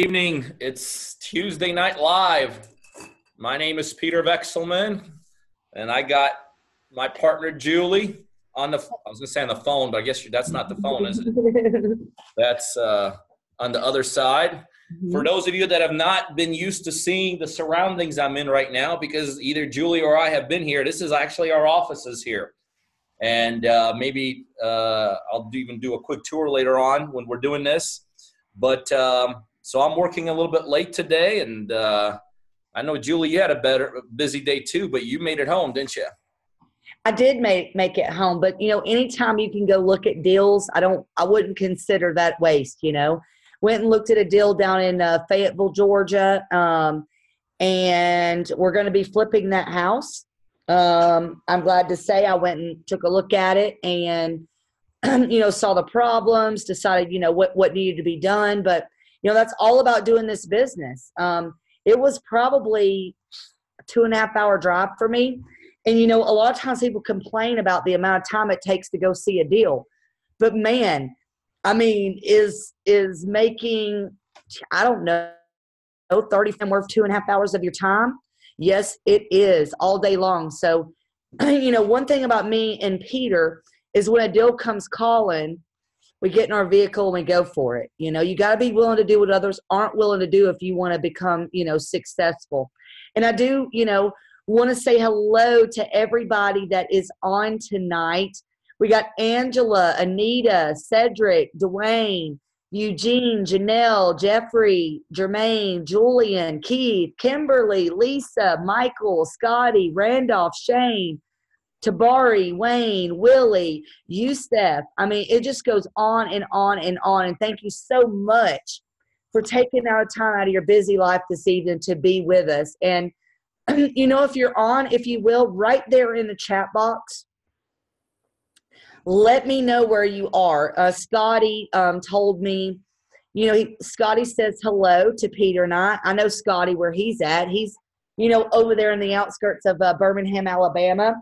Evening. It's Tuesday Night Live. My name is Peter Vexelman, and I got my partner Julie on the. I was gonna say on the phone, but I guess that's not the phone, is it? That's on the other side. For those of you that have not been used to seeing the surroundings I'm in right now, because either Julie or I have been here, this is actually our offices here. And maybe I'll even do a quick tour later on when we're doing this. But so I'm working a little bit late today, and I know, Julie, you had a busy day too, but you made it home, didn't you? I did make it home, but anytime you can go look at deals, I wouldn't consider that waste. Went and looked at a deal down in Fayetteville, Georgia, and we're going to be flipping that house. I'm glad to say I went and took a look at it and saw the problems, decided what needed to be done, but that's all about doing this business. It was probably a 2.5 hour drive for me. And, a lot of times people complain about the amount of time it takes to go see a deal. But, man, is making, I don't know, 30 worth 2.5 hours of your time? Yes, it is all day long. So, one thing about me and Peter is when a deal comes calling, we get in our vehicle and we go for it. You got to be willing to do what others aren't willing to do if you want to become, successful. And I do, want to say hello to everybody that is on tonight. We got Angela, Anita, Cedric, Dwayne, Eugene, Janelle, Jeffrey, Jermaine, Julian, Keith, Kimberly, Lisa, Michael, Scotty, Randolph, Shane, Tabari, Wayne, Willie, Yusef. It just goes on and on and on. And thank you so much for taking out time out of your busy life this evening to be with us. And, if you're on, if you will, right there in the chat box, let me know where you are. Scotty told me, Scotty says hello to Peter and I. I know Scotty where he's at. He's, over there in the outskirts of Birmingham, Alabama.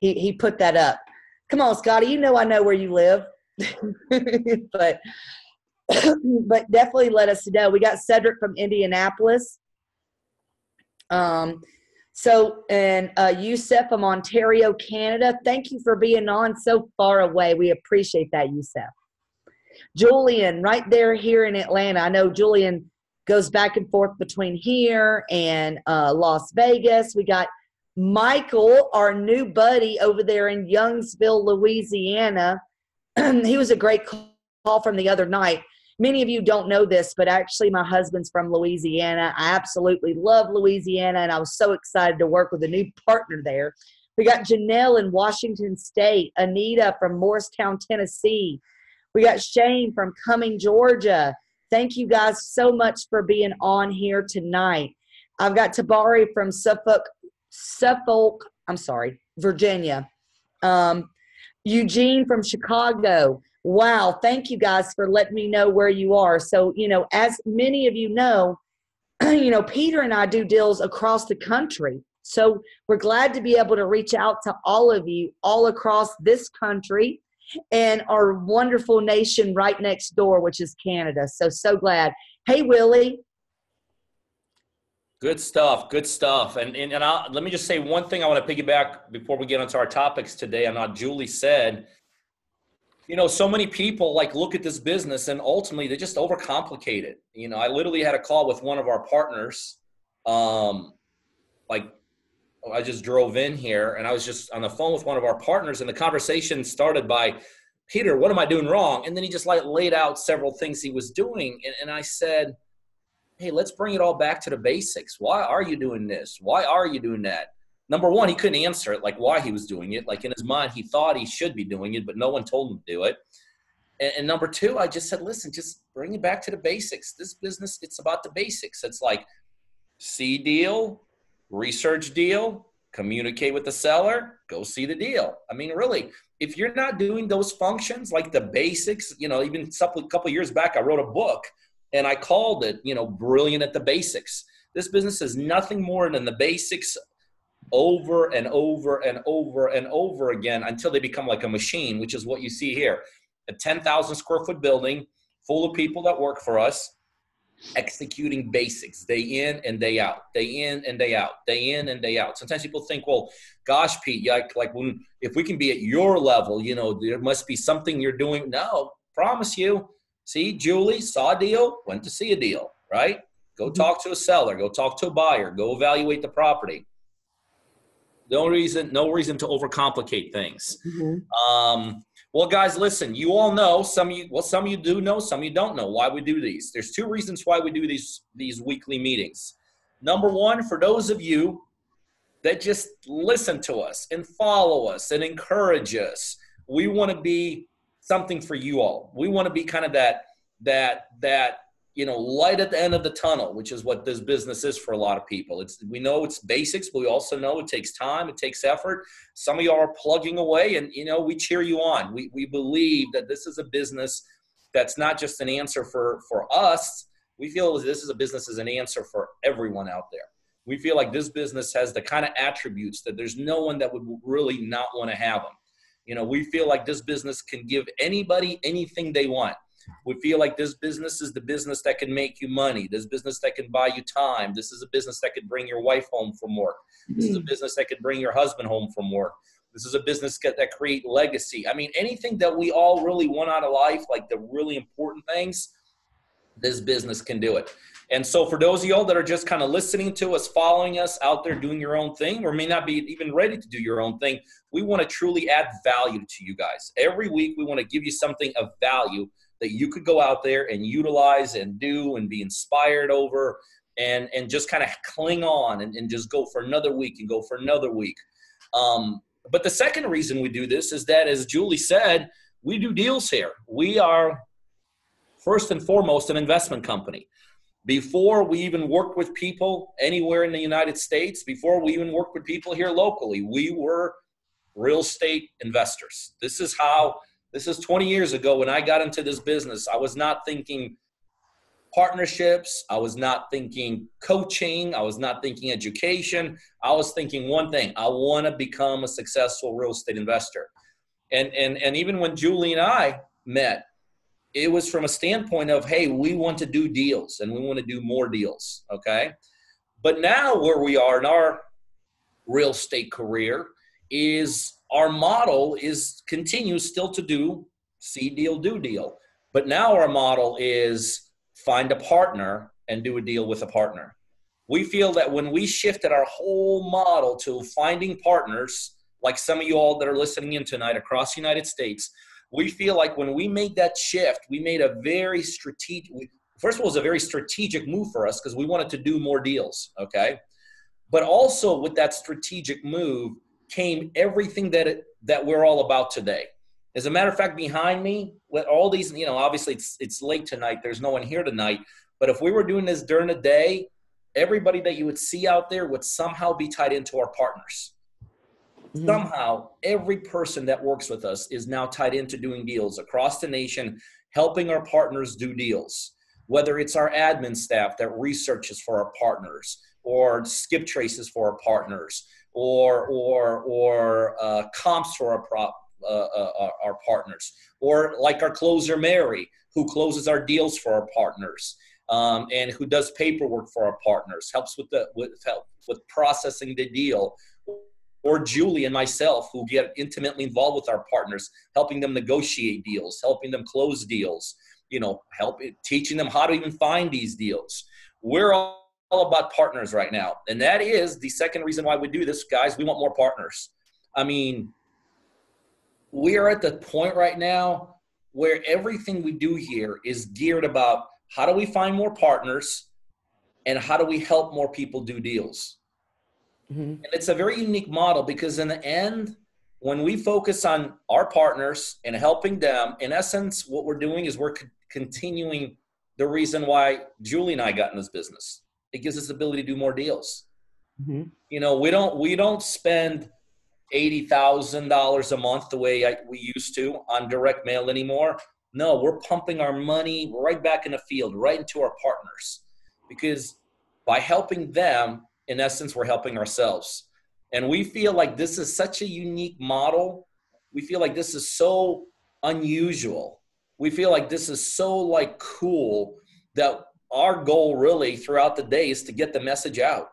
He put that up. Come on, Scotty, I know where you live. but definitely let us know. We got Cedric from Indianapolis. Yusef from Ontario, Canada. Thank you for being on so far away. We appreciate that, Yusef. Julian, right there here in Atlanta. I know Julian goes back and forth between here and Las Vegas. We got Michael, our new buddy over there in Youngsville, Louisiana. He was a great call from the other night. Many of you don't know this, but actually my husband's from Louisiana. I absolutely love Louisiana, and I was so excited to work with a new partner there. We got Janelle in Washington State, Anita from Morristown, Tennessee. We got Shane from Cumming, Georgia. Thank you guys so much for being on here tonight. I've got Tabari from Virginia. Eugene from Chicago. Wow, thank you guys for letting me know where you are. So, as many of you know, Peter and I do deals across the country. So we're glad to be able to reach out to all of you all across this country and our wonderful nation right next door, which is Canada. So glad. Hey, Willie. Good stuff. Good stuff. And let me just say one thing I want to piggyback before we get into our topics today on what Julie said. So many people look at this business and ultimately they just overcomplicate it. I literally had a call with one of our partners. I just drove in here and I was just on the phone with one of our partners, and the conversation started by, Peter, what am I doing wrong? And then he just laid out several things he was doing. And I said, hey, let's bring it all back to the basics. Why are you doing this? Why are you doing that? Number one, he couldn't answer it, why he was doing it. In his mind, he thought he should be doing it, but no one told him to do it. And number two, I just said, listen, just bring it back to the basics. This business, it's about the basics. It's see deal, research deal, communicate with the seller, go see the deal. Really, if you're not doing those functions, the basics, even a couple of years back, I wrote a book and I called it, Brilliant at the Basics. This business is nothing more than the basics over and over and over and over again until they become like a machine, which is what you see here. A 10,000 square foot building full of people that work for us. executing basics day in and day out, day in and day out, day in and day out. Sometimes people think, well, gosh, Pete, like when, if we can be at your level, you know, there must be something you're doing. No, promise you. See, Julie saw a deal, went to see a deal, right? Go talk to a seller, go talk to a buyer, go evaluate the property. No reason to overcomplicate things. Well, guys, listen, you all know, some of you do know, some of you don't know why we do these. There's two reasons why we do these weekly meetings. Number one, for those of you that just listen to us and follow us and encourage us, we want to be something for you all. We want to be kind of that you know, light at the end of the tunnel, which is what this business is for a lot of people. We know it's basics, but we also know it takes time, it takes effort. Some of you are plugging away, and you know, we cheer you on. We believe that this is a business that's not just an answer for us. We feel this is a business as an answer for everyone out there. We feel like this business has the kind of attributes that there's no one that would really not want to have them. You know, we feel like this business can give anybody anything they want. We feel like this business is the business that can make you money. This business that can buy you time. This is a business that can bring your wife home from work. This is a business that can bring your husband home from work. This is a business that create legacy. I mean, anything that we all really want out of life, like the really important things, this business can do it. And so for those of y'all that are just kind of listening to us, following us out there doing your own thing, or may not be even ready to do your own thing, we want to truly add value to you guys. Every week we want to give you something of value that you could go out there and utilize and do and be inspired over and just kind of cling on and just go for another week and go for another week. But the second reason we do this is that, as Julie said, we do deals here. We are first and foremost an investment company. Before we even worked with people anywhere in the United States, before we even worked with people here locally, we were real estate investors. This is 20 years ago when I got into this business. I was not thinking partnerships. I was not thinking coaching. I was not thinking education. I was thinking one thing: I want to become a successful real estate investor. And even when Julie and I met, it was from a standpoint of, hey, we want to do deals and we want to do more deals, okay? But now where we are in our real estate career is our model continues still to do see deal, do deal. But now our model is find a partner and do a deal with a partner. We feel that when we shifted our whole model to finding partners, like some of you all that are listening in tonight across the United States, we feel like when we made that shift, we made a very strategic, first of all, it was a very strategic move for us because we wanted to do more deals, okay? But also with that strategic move came everything that we're all about today. As a matter of fact, behind me, with all these, you know, obviously it's late tonight. There's no one here tonight. But if we were doing this during the day, everybody that you would see out there would somehow be tied into our partners. Somehow, every person that works with us is now tied into doing deals across the nation, helping our partners do deals. Whether it's our admin staff that researches for our partners, or skip traces for our partners, or comps for our partners, or like our closer Mary, who closes our deals for our partners, and who does paperwork for our partners, helps with processing the deal. Or Julie and myself, who get intimately involved with our partners, helping them negotiate deals, helping them close deals, you know, teaching them how to even find these deals. We're all about partners right now. And that is the second reason why we do this, guys. We want more partners. I mean, we are at the point right now where everything we do here is geared about how do we find more partners and how do we help more people do deals. And it's a very unique model because in the end, when we focus on our partners and helping them, in essence, what we're doing is we're continuing the reason why Julie and I got in this business. It gives us the ability to do more deals. You know, we don't spend $80,000 a month the way we used to on direct mail anymore. No, we're pumping our money right back in the field, right into our partners, because by helping them, in essence, we're helping ourselves. And we feel like this is such a unique model. We feel like this is so unusual. We feel like this is so like cool that our goal really throughout the day is to get the message out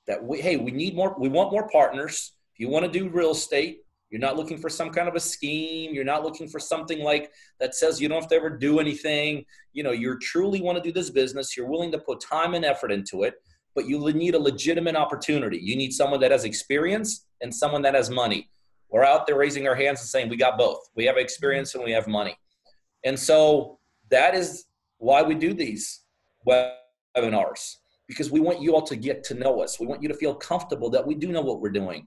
that hey, we want more partners. If you want to do real estate, you're not looking for some kind of a scheme. You're not looking for something like that says you don't have to ever do anything. You truly want to do this business. You're willing to put time and effort into it, but you need a legitimate opportunity. You need someone that has experience and someone that has money. We're out there raising our hands and saying we got both. We have experience and we have money. And so that is why we do these webinars, because we want you all to get to know us. We want you to feel comfortable that we do know what we're doing.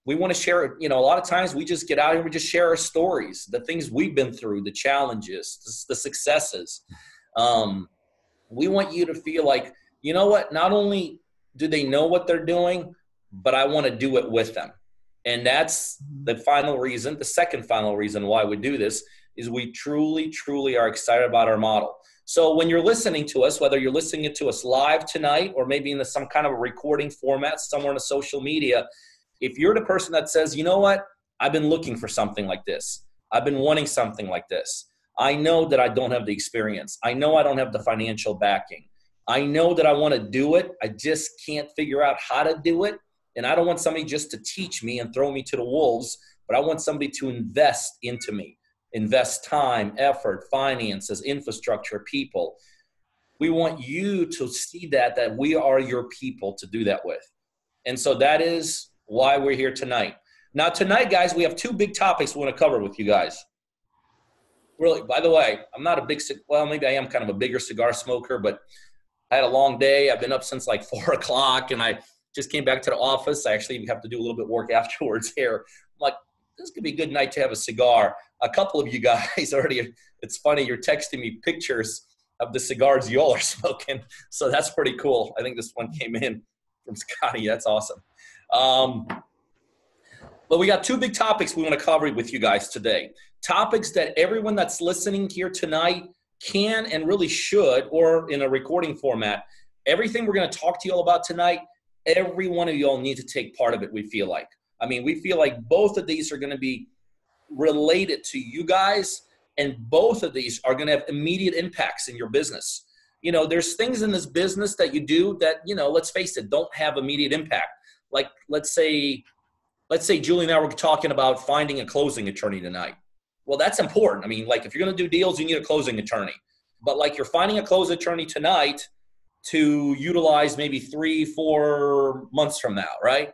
We want to share, a lot of times we just get out here, we just share our stories, the things we've been through, the challenges, the successes. We want you to feel like, you know what, not only do they know what they're doing, but I want to do it with them. And that's the second final reason why we do this is we truly, truly are excited about our model. So when you're listening to us, whether you're listening to us live tonight or maybe in some kind of a recording format somewhere in the social media, if you're the person that says, you know what, I've been looking for something like this. I've been wanting something like this. I know that I don't have the experience. I know I don't have the financial backing. I know that I want to do it. I just can't figure out how to do it. And I don't want somebody just to teach me and throw me to the wolves, but I want somebody to invest into me. Invest time, effort, finances, infrastructure, people. We want you to see that we are your people to do that with. And so that is why we're here tonight. Now tonight, guys, we have two big topics we want to cover with you guys. Really, by the way, I'm not maybe I am kind of a bigger cigar smoker, but I had a long day. I've been up since like 4 o'clock and I just came back to the office. I actually have to do a little bit of work afterwards here. I'm like, this could be a good night to have a cigar. A couple of you guys already, it's funny, you're texting me pictures of the cigars you all are smoking. So that's pretty cool. I think this one came in from Scotty. That's awesome. But we got two big topics we want to cover with you guys today. Topics that everyone that's listening here tonight can and really should, or in a recording format. Everything we're going to talk to you all about tonight, every one of you all need to take part of it, we feel like. I mean, we feel like both of these are going to be related to you guys, and both of these are going to have immediate impacts in your business. There's things in this business that you do that, let's face it, don't have immediate impact. Like, let's say Julie and I were talking about finding a closing attorney tonight. Well, that's important. I mean, like if you're going to do deals, you need a closing attorney. But like you're finding a closing attorney tonight to utilize maybe 3-4 months from now, right?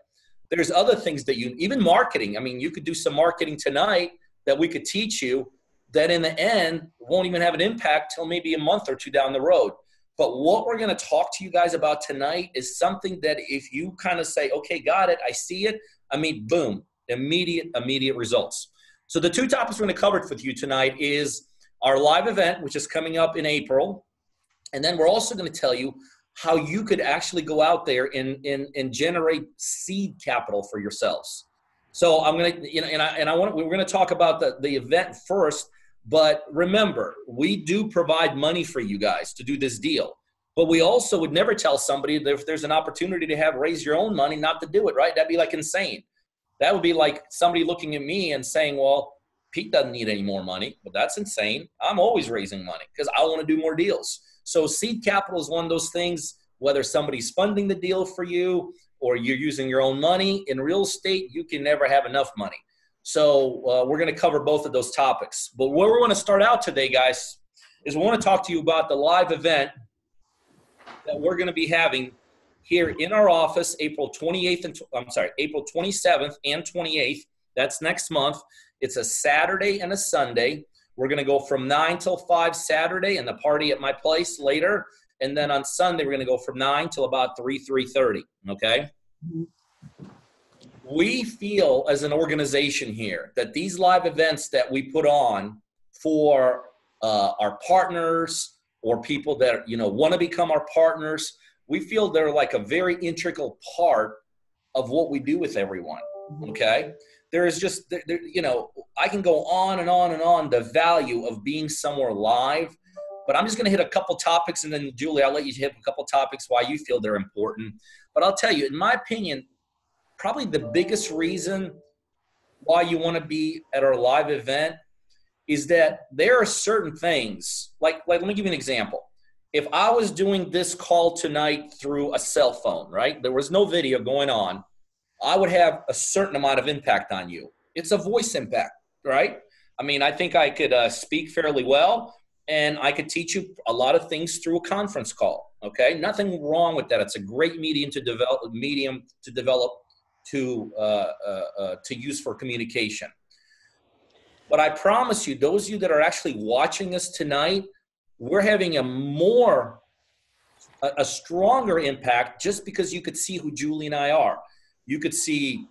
There's other things that even marketing. I mean, you could do some marketing tonight that we could teach you that in the end won't even have an impact till maybe a month or two down the road. But what we're going to talk to you guys about tonight is something that if you kind of say, okay, got it, I see it, I mean, boom, immediate results. So the two topics we're going to cover with you tonight is our live event, which is coming up in April. And then we're also going to tell you how you could actually go out there and generate seed capital for yourselves. So I'm going to, we're going to talk about the event first, but remember, we do provide money for you guys to do this deal, but we also would never tell somebody that if there's an opportunity to raise your own money, not to do it, right? That'd be like insane. That would be like somebody looking at me and saying, well, Pete doesn't need any more money. Well, that's insane. I'm always raising money because I want to do more deals. So seed capital is one of those things, whether somebody's funding the deal for you or you're using your own money. In real estate, you can never have enough money. So we're going to cover both of those topics. But where we want to start out today, guys, is we want to talk to you about the live event that we're going to be having here in our office, April 27th and 28th. That's next month. It's a Saturday and a Sunday. We're going to go from 9 till 5 Saturday and the party at my place later. And then on Sunday, we're going to go from 9 till about 3:30, okay? We feel as an organization here that these live events that we put on for our partners or people that, want to become our partners, we feel they're like a very integral part of what we do with everyone, okay? There is just, I can go on and on and on the value of being somewhere live, but I'm just going to hit a couple topics, and then, Julie, I'll let you hit a couple topics why you feel they're important. But I'll tell you, in my opinion, probably the biggest reason why you want to be at our live event is that there are certain things, like let me give you an example. if I was doing this call tonight through a cell phone, right? There was no video going on. I would have a certain amount of impact on you. It's a voice impact, right? I mean, I think I could speak fairly well, and I could teach you a lot of things through a conference call. Okay, nothing wrong with that. It's a great medium to develop to use for communication. But I promise you, those of you that are actually watching us tonight, we're having a stronger impact just because you could see who Julie and I are. You could see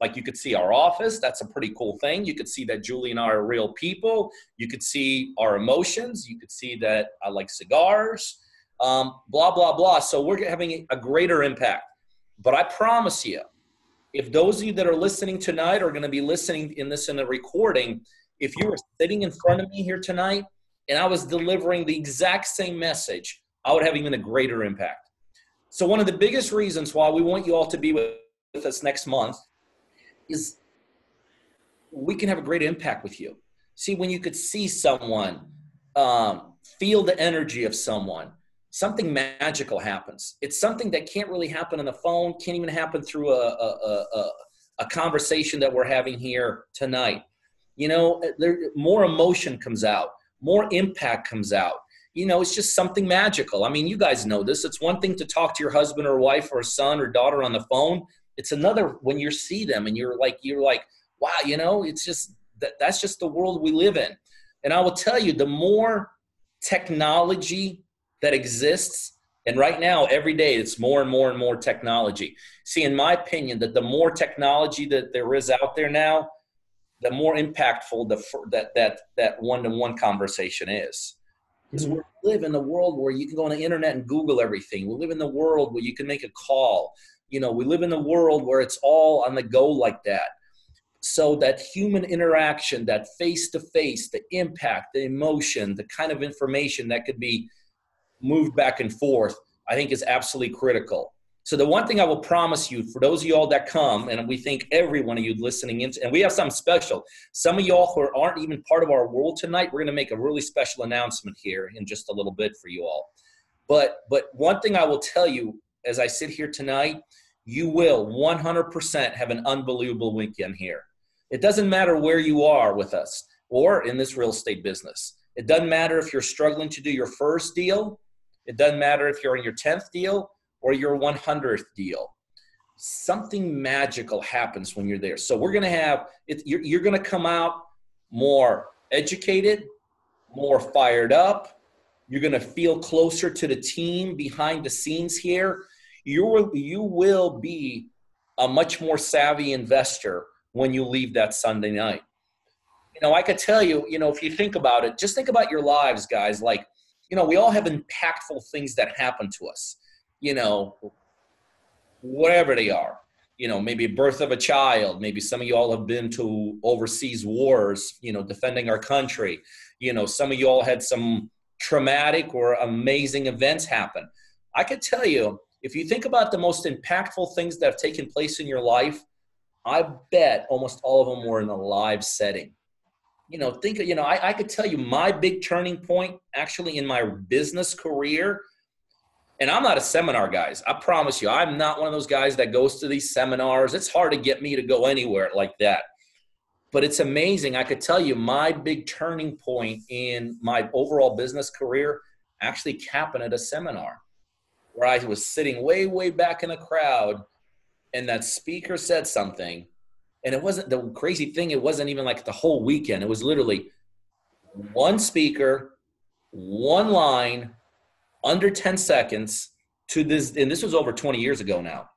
our office. That's a pretty cool thing. You could see that Julie and I are real people. You could see our emotions. You could see that I like cigars, blah, blah, blah. So we're having a greater impact. But I promise you, if those of you that are listening tonight are going to be listening in a recording, if you were sitting in front of me here tonight and I was delivering the exact same message, I would have even a greater impact. So one of the biggest reasons why we want you all to be with us next month is we can have a great impact with you. See, when you could see someone, feel the energy of someone, something magical happens. It's something that can't really happen on the phone, can't even happen through a conversation that we're having here tonight. You know, more emotion comes out, more impact comes out. You know, it's just something magical. I mean, you guys know this. It's one thing to talk to your husband or wife or son or daughter on the phone. It's another when you see them and you're like, wow, you know, it's just that's just the world we live in. And I will tell you, the more technology that exists, and right now, every day, it's more and more and more technology. See, in my opinion, that the more technology that there is out there now, the more impactful that one-to-one conversation is. Because we live in a world where you can go on the internet and Google everything. We live in the world where you can make a call. You know, we live in a world where it's all on the go like that. So that human interaction, that face-to-face, the impact, the emotion, the kind of information that could be moved back and forth, I think is absolutely critical. So the one thing I will promise you, for those of you all that come, and we think every one of you listening in, and we have something special. Some of y'all who aren't even part of our world tonight, we're going to make a really special announcement here in just a little bit for you all. But one thing I will tell you as I sit here tonight, you will 100% have an unbelievable weekend here. It doesn't matter where you are with us or in this real estate business. It doesn't matter if you're struggling to do your first deal. It doesn't matter if you're in your 10th deal or your 100th deal. Something magical happens when you're there. So we're going to have it. You're going to come out more educated, more fired up. You're going to feel closer to the team behind the scenes here. You will be a much more savvy investor when you leave that Sunday night. You know, I could tell you, you know, if you think about it, just think about your lives, guys. Like, you know, we all have impactful things that happen to us, you know, whatever they are. You know, maybe birth of a child. Maybe some of you all have been to overseas wars, you know, defending our country. You know, some of you all had some traumatic or amazing events happen. I could tell you, if you think about the most impactful things that have taken place in your life, I bet almost all of them were in a live setting. You know, I could tell you my big turning point actually in my business career, and I'm not a seminar guy. I promise you, I'm not one of those guys that goes to these seminars. It's hard to get me to go anywhere like that. But it's amazing. I could tell you my big turning point in my overall business career actually happened at a seminar where I was sitting way, way back in a crowd, and that speaker said something. And it wasn't the crazy thing. It wasn't even like the whole weekend. It was literally one speaker, one line, under 10 seconds to this. And this was over 20 years ago now.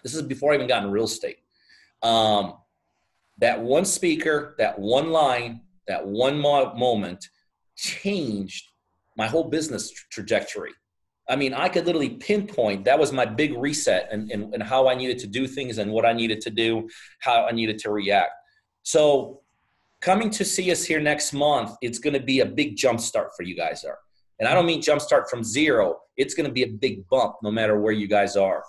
This is before I even got in real estate. That one speaker, that one line, that one moment changed my whole business trajectory. I mean, I could literally pinpoint that was my big reset and how I needed to do things and what I needed to do, how I needed to react. So coming to see us here next month, it's going to be a big jump start for you guys there. And I don't mean jump start from zero. It's going to be a big bump no matter where you guys are.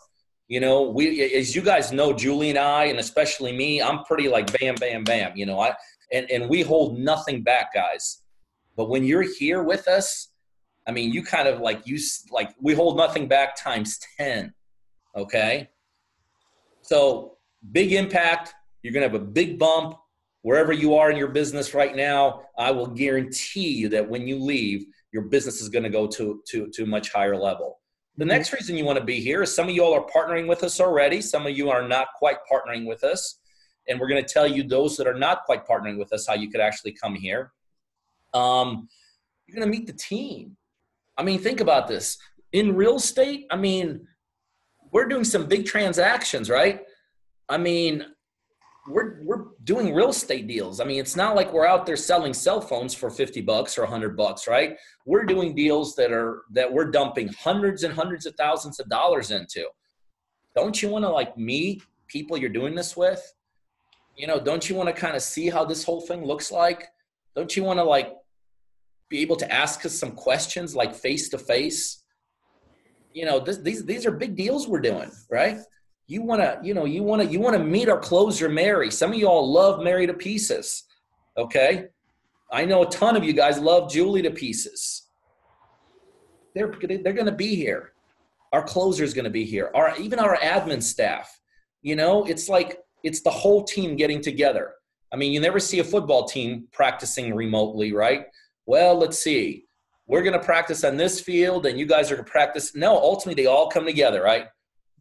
You know, as you guys know, Julie and I, and especially me, I'm pretty like bam, bam, bam. You know, and we hold nothing back, guys. But when you're here with us, I mean, you kind of like we hold nothing back times 10. Okay. So big impact. You're going to have a big bump wherever you are in your business right now. I will guarantee you that when you leave, your business is going to go to a much higher level. The next reason you want to be here is some of you all are partnering with us already. Some of you are not quite partnering with us. And we're going to tell you, those that are not quite partnering with us, how you could actually come here. You're going to meet the team. I mean, think about this. In real estate, I mean, we're doing some big transactions, right? I mean, we're doing real estate deals. I mean, it's not like we're out there selling cell phones for $50 or $100, right? We're doing deals that we're dumping hundreds and hundreds of thousands of dollars into. Don't you want to like meet people you're doing this with? You know, don't you want to kind of see how this whole thing looks like? Don't you want to like be able to ask us some questions like face to face? You know, these are big deals we're doing, right? You want to meet our closer, Mary. Some of you all love Mary to pieces. Okay. I know a ton of you guys love Julie to pieces. They're going to be here. Our closer is going to be here. Even our admin staff, you know, it's like, it's the whole team getting together. I mean, you never see a football team practicing remotely, right? Well, let's see. We're going to practice on this field and you guys are going to practice. No, ultimately they all come together, right?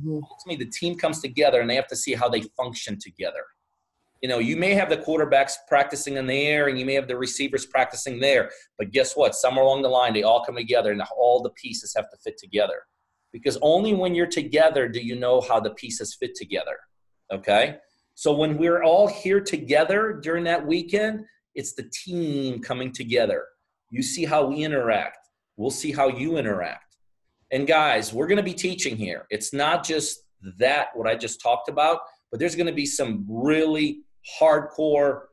Ultimately, the team comes together and they have to see how they function together. You know, you may have the quarterbacks practicing in the air and you may have the receivers practicing there, but guess what? Somewhere along the line, they all come together and all the pieces have to fit together, because only when you're together do you know how the pieces fit together. Okay. So when we're all here together during that weekend, it's the team coming together. You see how we interact. We'll see how you interact. And guys, we're going to be teaching here. It's not just what I just talked about, but there's going to be some really hardcore,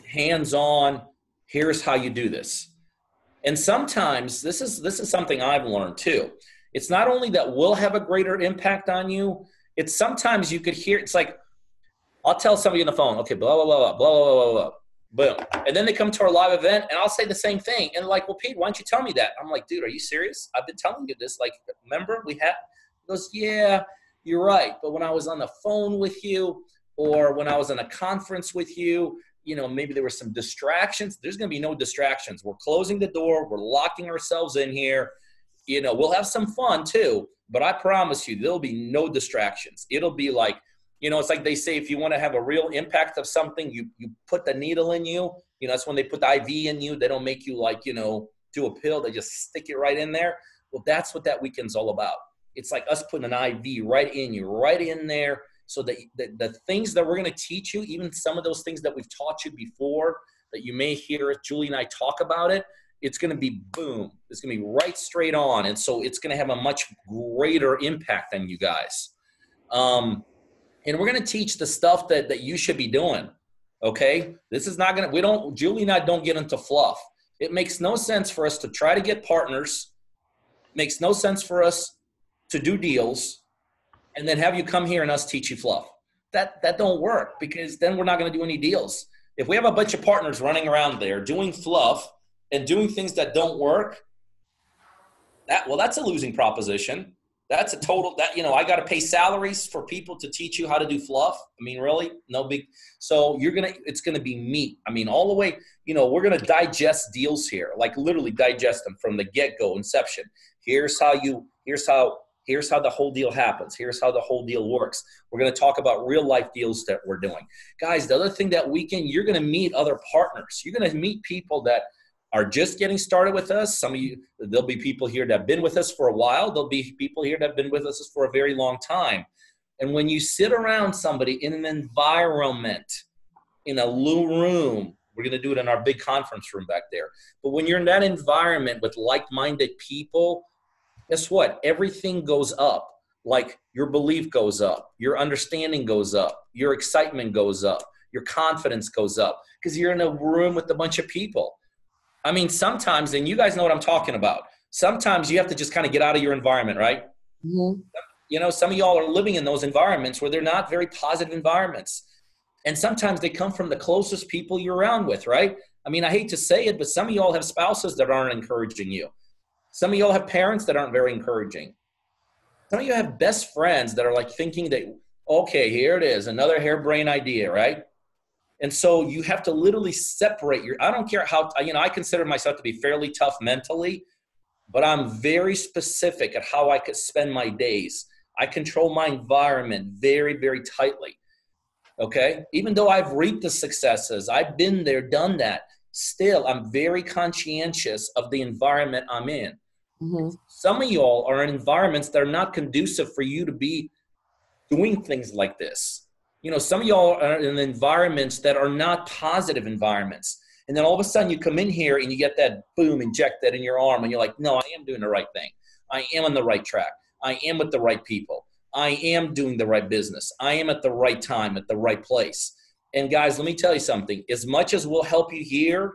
hands-on, here's how you do this. And sometimes this is something I've learned too. It's not only that we'll have a greater impact on you, it's sometimes you could hear, it's like, I'll tell somebody on the phone, okay, blah, blah, blah, blah, blah, blah, blah. Boom. And then they come to our live event and I'll say the same thing. And like, well, Pete, why don't you tell me that? I'm like, dude, are you serious? I've been telling you this. Like, remember he goes, yeah, you're right. But when I was on the phone with you or when I was in a conference with you, you know, maybe there were some distractions. There's going to be no distractions. We're closing the door. We're locking ourselves in here. You know, we'll have some fun too, but I promise you, there'll be no distractions. It'll be like, you know, it's like they say, if you want to have a real impact of something, you put the needle in you. You know, that's when they put the IV in you. They don't make you like, you know, do a pill. They just stick it right in there. Well, that's what that weekend's all about. It's like us putting an IV right in you, right in there. So that the things that we're going to teach you, even some of those things that we've taught you before that you may hear Julie and I talk about it, it's going to be boom. It's going to be right straight on. And so it's going to have a much greater impact on you guys. And we're going to teach the stuff that you should be doing. Okay. This is not going to, Julie and I don't get into fluff. It makes no sense for us to try to get partners. It makes no sense for us to do deals and then have you come here and us teach you fluff. That don't work, because then we're not going to do any deals. If we have a bunch of partners running around there doing fluff and doing things that don't work, that's a losing proposition. That's a total I got to pay salaries for people to teach you how to do fluff. I mean, really? No big. So it's going to be meat. I mean, all the way, we're going to digest deals here, like literally digest them from the get-go, inception. Here's how the whole deal happens. Here's how the whole deal works. We're going to talk about real life deals that we're doing. Guys, the other thing that weekend, you're going to meet other partners. You're going to meet people that are just getting started with us. Some of you, there'll be people here that have been with us for a while. There'll be people here that have been with us for a very long time. And when you sit around somebody in an environment, in a little room, we're going to do it in our big conference room back there. But when you're in that environment with like-minded people, guess what? Everything goes up. Like your belief goes up, your understanding goes up, your excitement goes up, your confidence goes up, because you're in a room with a bunch of people. I mean, sometimes, and you guys know what I'm talking about, sometimes you have to just kind of get out of your environment, right? Mm-hmm. Some of y'all are living in those environments where they're not very positive environments. And sometimes they come from the closest people you're around with, right? I mean, I hate to say it, but some of y'all have spouses that aren't encouraging you. Some of y'all have parents that aren't very encouraging. Some of you have best friends that are like thinking that, okay, here it is, another harebrained idea, right? And so you have to literally separate I don't care how, I consider myself to be fairly tough mentally, but I'm very specific at how I could spend my days. I control my environment very, very tightly. Okay. Even though I've reaped the successes, I've been there, done that. Still, I'm very conscientious of the environment I'm in. Mm-hmm. Some of y'all are in environments that are not conducive for you to be doing things like this. Some of y'all are in environments that are not positive environments. And then all of a sudden you come in here and you get that boom, inject that in your arm. And you're like, no, I am doing the right thing. I am on the right track. I am with the right people. I am doing the right business. I am at the right time, at the right place. And guys, let me tell you something. As much as we'll help you here,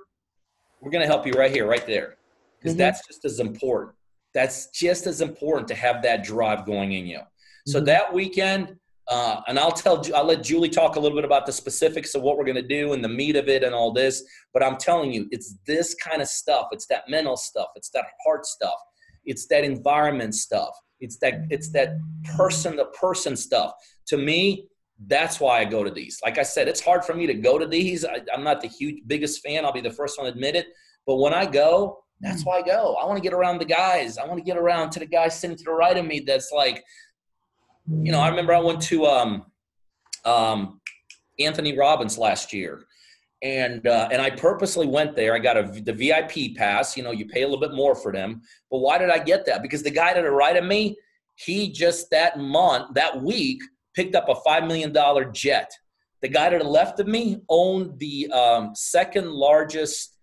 we're going to help you right here, right there. Because that's just as important. That's just as important to have that drive going in you. So that weekend, and I'll let Julie talk a little bit about the specifics of what we're going to do and the meat of it and all this. But I'm telling you, it's this kind of stuff. It's that mental stuff. It's that heart stuff. It's that environment stuff. It's that person-to-person stuff. To me, that's why I go to these. Like I said, it's hard for me to go to these. I'm not the biggest fan. I'll be the first one to admit it. But when I go, that's why I go. I want to get around the guys. I want to get around to the guy sitting to the right of me that's like, I remember I went to Anthony Robbins last year. And I purposely went there. I got the VIP pass. You pay a little bit more for them. But why did I get that? Because the guy to the right of me, he just that week, picked up a $5 million jet. The guy to the left of me owned the second largest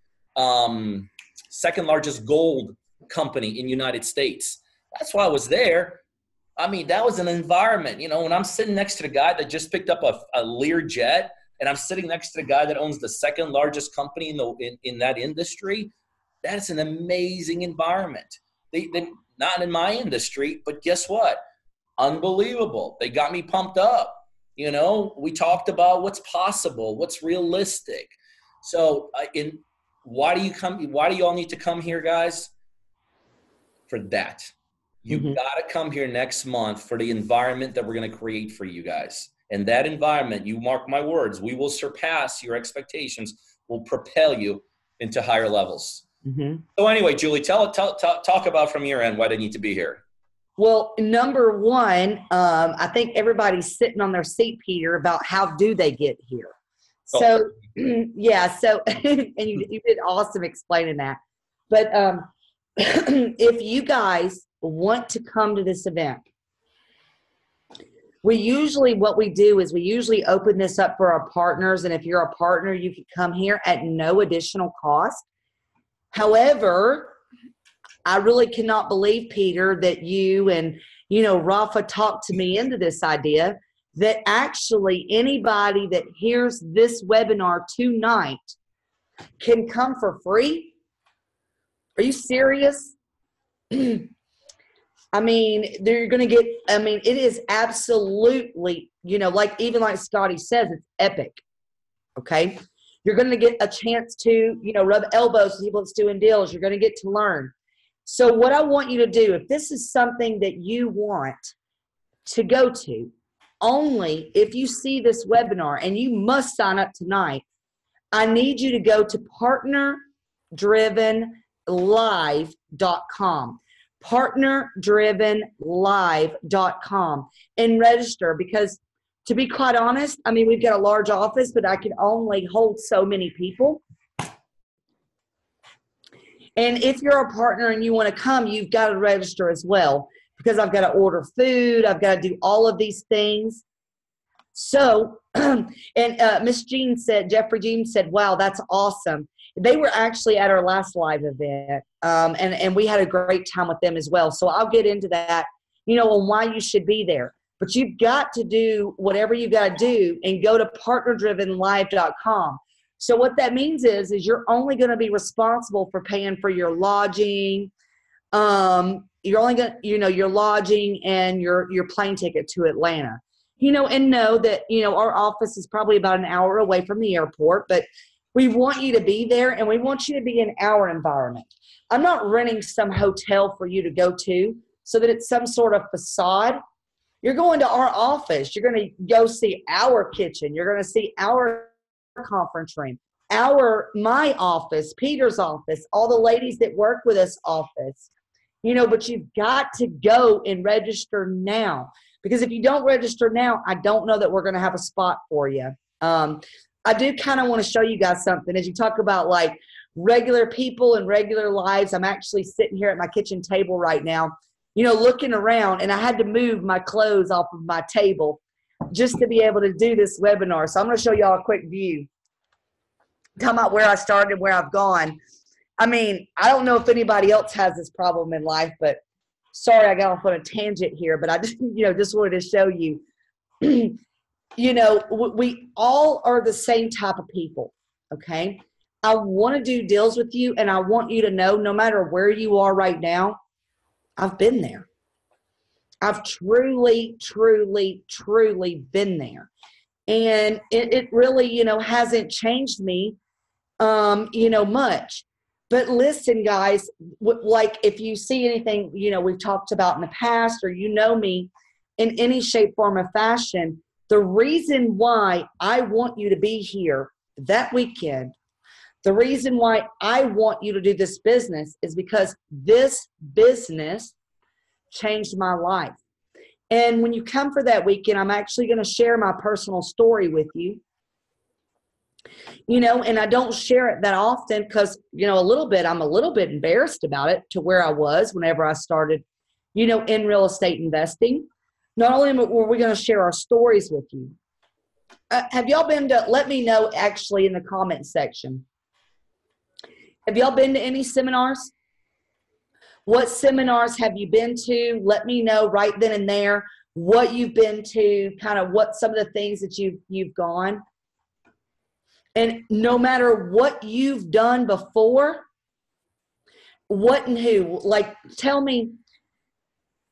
gold company in the United States. That's why I was there. I mean, that was an environment. When I'm sitting next to the guy that just picked up a Lear jet, and I'm sitting next to the guy that owns the second largest company in that industry, that's an amazing environment. They not in my industry, but guess what? Unbelievable. They got me pumped up. We talked about what's possible, what's realistic. So why do you all need to come here, guys? For that. You got to come here next month for the environment that we're going to create for you guys. And that environment, you mark my words, we will surpass your expectations, will propel you into higher levels. So anyway, Julie, talk about from your end why they need to be here. Well, number one, I think everybody's sitting on their seat, Peter, about how do they get here. So, yeah, and you did awesome explaining that. But if you guys want to come to this event, what we do is we usually open this up for our partners. And if you're a partner, you can come here at no additional cost. However, I really cannot believe, Peter, that you and, Rafa talked to me into this idea that actually anybody that hears this webinar tonight can come for free. Are you serious? I mean, they're going to get, it is absolutely, like Scotty says, it's epic. Okay. You're going to get a chance to, rub elbows with people that's doing deals. You're going to get to learn. So what I want you to do, if this is something that you want to go to, only if you see this webinar, and you must sign up tonight, I need you to go to partnerdrivenlive.com. partnerdrivenlive.com and register, because to be quite honest, we've got a large office, but I can only hold so many people. And if you're a partner and you want to come, you've got to register as well, because I've got to order food. I've got to do all of these things. So, and Jeffrey Jean said, wow, that's awesome. They were actually at our last live event, and we had a great time with them as well. So I'll get into that, on why you should be there. But you've got to do whatever you got to do and go to partnerdrivenlive.com. So what that means is you're only going to be responsible for paying for your lodging. You're only going to, your lodging and your plane ticket to Atlanta. And know that, our office is probably about an hour away from the airport, but We want you to be there, and we want you to be in our environment. I'm not renting some hotel for you to go to so that it's some sort of facade. You're going to our office. You're going to go see our kitchen. You're going to see our conference room, my office, Peter's office, all the ladies that work with us office. But you've got to go and register now, because if you don't register now, I don't know that we're going to have a spot for you. I do kind of want to show you guys something. As you talk about like regular people and regular lives, I'm actually sitting here at my kitchen table right now, looking around, and I had to move my clothes off of my table just to be able to do this webinar. So I'm going to show y'all a quick view. Talking about where I started, where I've gone. I mean, I don't know if anybody else has this problem in life, but sorry I got off on a tangent here, but I just, just wanted to show you, we all are the same type of people, okay? I want to do deals with you, and I want you to know, no matter where you are right now, I've been there. I've truly, truly, truly been there. And it really, hasn't changed me, much. But listen, guys, like if you see anything, we've talked about in the past, or me in any shape, form, or fashion, the reason why I want you to be here that weekend, the reason why I want you to do this business is because this business changed my life. And when you come for that weekend, I'm actually going to share my personal story with you. And I don't share it that often because, I'm a little bit embarrassed about it to where I was whenever I started, in real estate investing. Not only were we going to share our stories with you. Have y'all been to, let me know actually in the comment section. Have y'all been to any seminars? What seminars have you been to? Let me know right then and there what you've been to, kind of what some of the things that you've gone. And no matter what you've done before, what and who, like tell me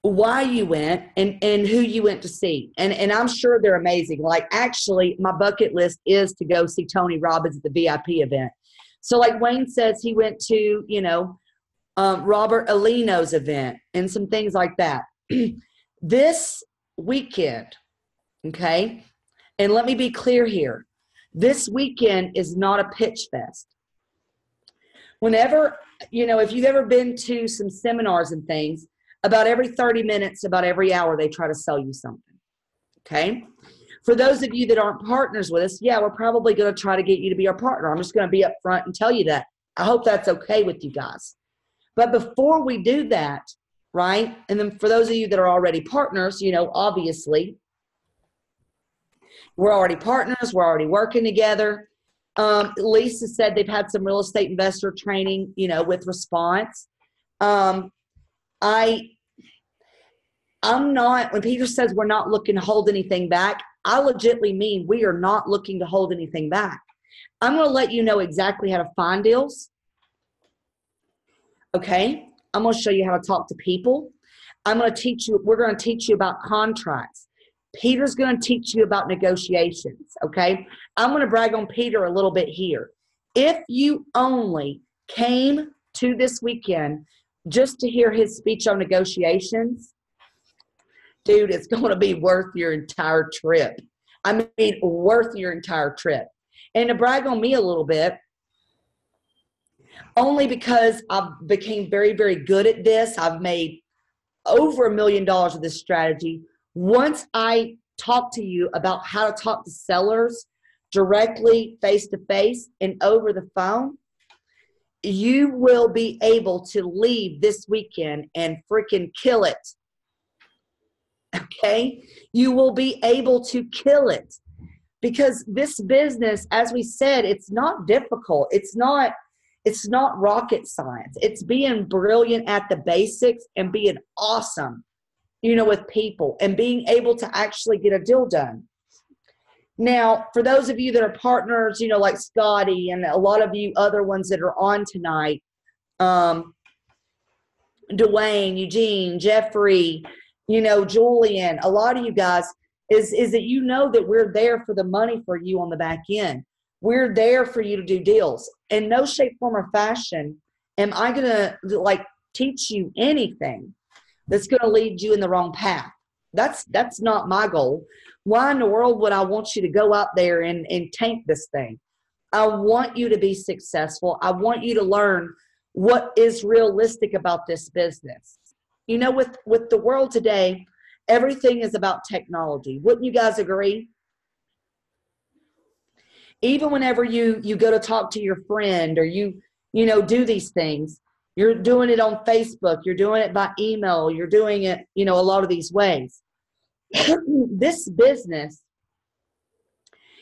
why you went and who you went to see. And I'm sure they're amazing. Like actually my bucket list is to go see Tony Robbins at the VIP event. So like Wayne says, he went to, Robert Alino's event and some things like that. This weekend, okay, and let me be clear here. This weekend is not a pitch fest. Whenever, if you've ever been to some seminars and things, about every 30 minutes, about every hour, they try to sell you something, okay? For those of you that aren't partners with us, yeah, we're probably going to try to get you to be our partner. I'm just going to be up front and tell you that. I hope that's okay with you guys. But before we do that, right, and then for those of you that are already partners, obviously, we're already partners. We're already working together. Lisa said they've had some real estate investor training, with Response. I'm not, when Peter says we're not looking to hold anything back, I legitimately mean we are not looking to hold anything back. I'm going to let you know exactly how to find deals. Okay. I'm going to show you how to talk to people. We're going to teach you about contracts. Peter's going to teach you about negotiations, okay? I'm going to brag on Peter a little bit here. If you only came to this weekend just to hear his speech on negotiations, dude, it's going to be worth your entire trip. I mean, worth your entire trip. And to brag on me a little bit, only because I've became very, very good at this. I've made over $1 million with this strategy. Once I talk to you about how to talk to sellers directly, face-to-face, and over the phone, you will be able to leave this weekend and freaking kill it. Okay? You will be able to kill it. Because this business, as we said, it's not difficult. It's not rocket science. It's being brilliant at the basics and being awesome, with people and being able to actually get a deal done. Now, for those of you that are partners, like Scotty and a lot of you other ones that are on tonight, Dwayne, Eugene, Jeffrey, Julian, a lot of you guys, is that that we're there for the money for you on the back end. We're there for you to do deals. In no shape, form, or fashion am I going to like teach you anything that's going to lead you in the wrong path. That's not my goal. Why in the world would I want you to go out there and tank this thing? I want you to be successful. I want you to learn what is realistic about this business. You know, with the world today, everything is about technology. Wouldn't you guys agree? Even whenever you go to talk to your friend or you do these things, you're doing it on Facebook, you're doing it by email, you're doing it, a lot of these ways. This business,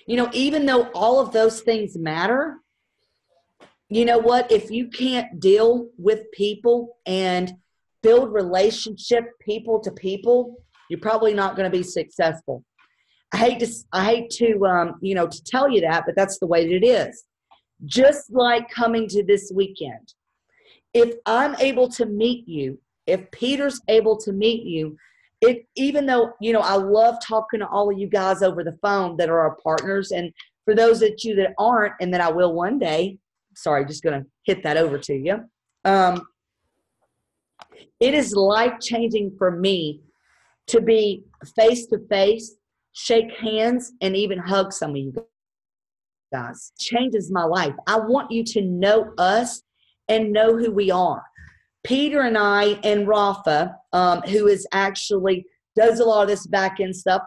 even though all of those things matter, you know what? If you can't deal with people and build relationship people to people, you're probably not going to be successful. I hate to tell you that, but that's the way that it is. Just like coming to this weekend. If I'm able to meet you, if Peter's able to meet you, even though, I love talking to all of you guys over the phone that are our partners, and for those of you that aren't, and that I will one day, sorry, just going to hit that over to you. It is life-changing for me to be face-to-face, shake hands, and even hug some of you guys. It changes my life. I want you to know us and know who we are. Peter and I and Rafa, who is actually does a lot of this back end stuff,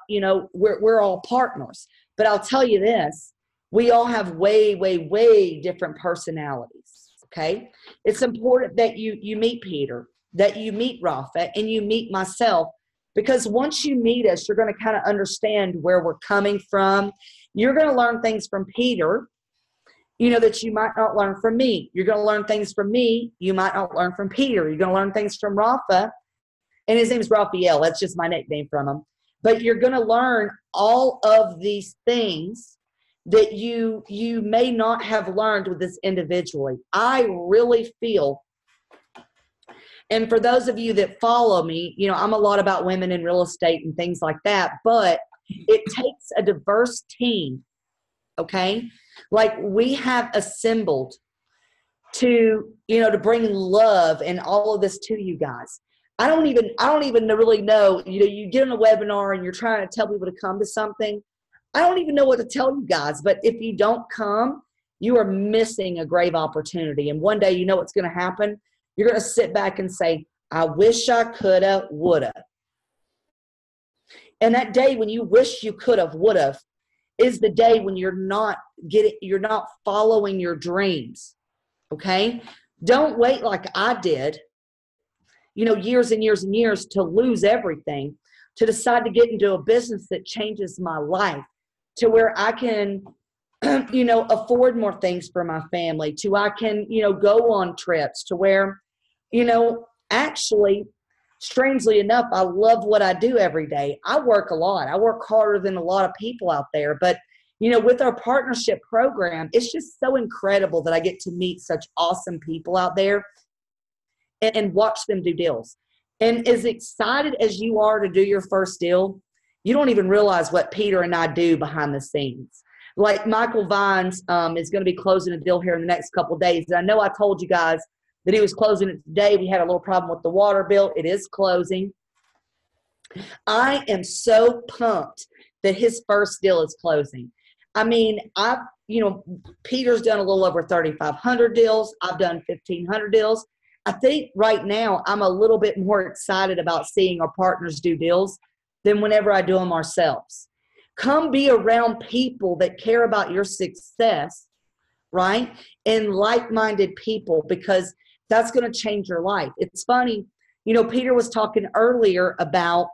we're all partners. But I'll tell you this, we all have way, way, way different personalities, okay? It's important that you meet Peter, that you meet Rafa, and you meet myself, because once you meet us, you're going to kind of understand where we're coming from. You're going to learn things from Peter, that you might not learn from me. You're going to learn things from me you might not learn from Peter. You're going to learn things from Rafa, and his name is Raphael. That's just my nickname from him. But you're going to learn all of these things that you may not have learned with this individually. I really feel, and for those of you that follow me, I'm a lot about women in real estate and things like that, but it takes a diverse team, okay? Like we have assembled to bring love and all of this to you guys. I don't even really know, you get on a webinar and you're trying to tell people to come to something. I don't even know what to tell you guys, but if you don't come, you are missing a grave opportunity. And one day, you know what's going to happen? You're going to sit back and say, I wish I coulda, woulda. And that day when you wish you could have, would have, is the day when you're not following your dreams. Okay? Don't wait like I did, years and years and years to lose everything, to decide to get into a business that changes my life, to where I can, afford more things for my family, to I can, go on trips, to where, actually, strangely enough, I love what I do every day. I work a lot. I work harder than a lot of people out there. But, with our partnership program, it's just so incredible that I get to meet such awesome people out there and watch them do deals. And as excited as you are to do your first deal, you don't even realize what Peter and I do behind the scenes. Like Michael Vines is going to be closing a deal here in the next couple of days. And I know I told you guys that he was closing it today. We had a little problem with the water bill. It is closing. I am so pumped that his first deal is closing. I mean, Peter's done a little over 3,500 deals. I've done 1,500 deals. I think right now I'm a little bit more excited about seeing our partners do deals than whenever I do them ourselves. Come be around people that care about your success, right? And like-minded people, because that's going to change your life. It's funny, Peter was talking earlier about,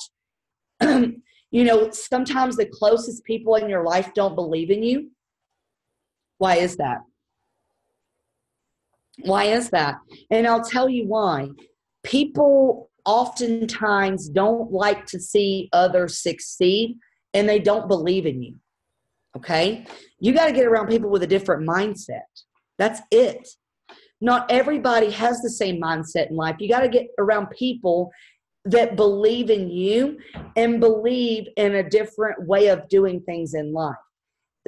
sometimes the closest people in your life don't believe in you. Why is that? Why is that? And I'll tell you why. People oftentimes don't like to see others succeed, and they don't believe in you. Okay? You got to get around people with a different mindset. That's it. Not everybody has the same mindset in life. You got to get around people that believe in you and believe in a different way of doing things in life.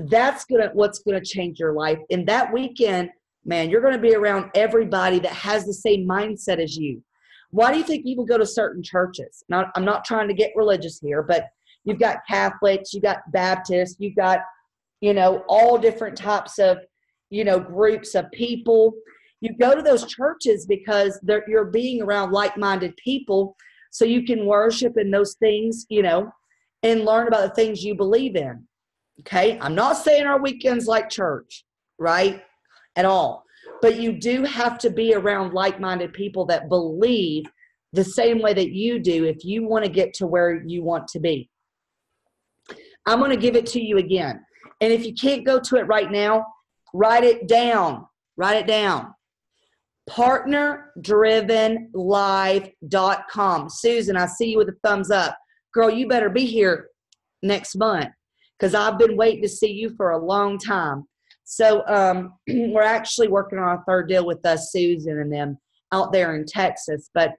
That's what's gonna change your life. And that weekend, man, you're gonna be around everybody that has the same mindset as you. Why do you think people go to certain churches? Now, I'm not trying to get religious here, but you've got Catholics, you've got Baptists, you've got, all different types of, groups of people. You go to those churches because you're being around like-minded people so you can worship in those things, and learn about the things you believe in. Okay? I'm not saying our weekends like church, right? At all. But you do have to be around like-minded people that believe the same way that you do if you want to get to where you want to be. I'm going to give it to you again. And if you can't go to it right now, write it down. Write it down. PartnerDrivenLive.com. Susan, I see you with a thumbs up. Girl, you better be here next month because I've been waiting to see you for a long time. So we're actually working on our third deal with Susan and them out there in Texas. But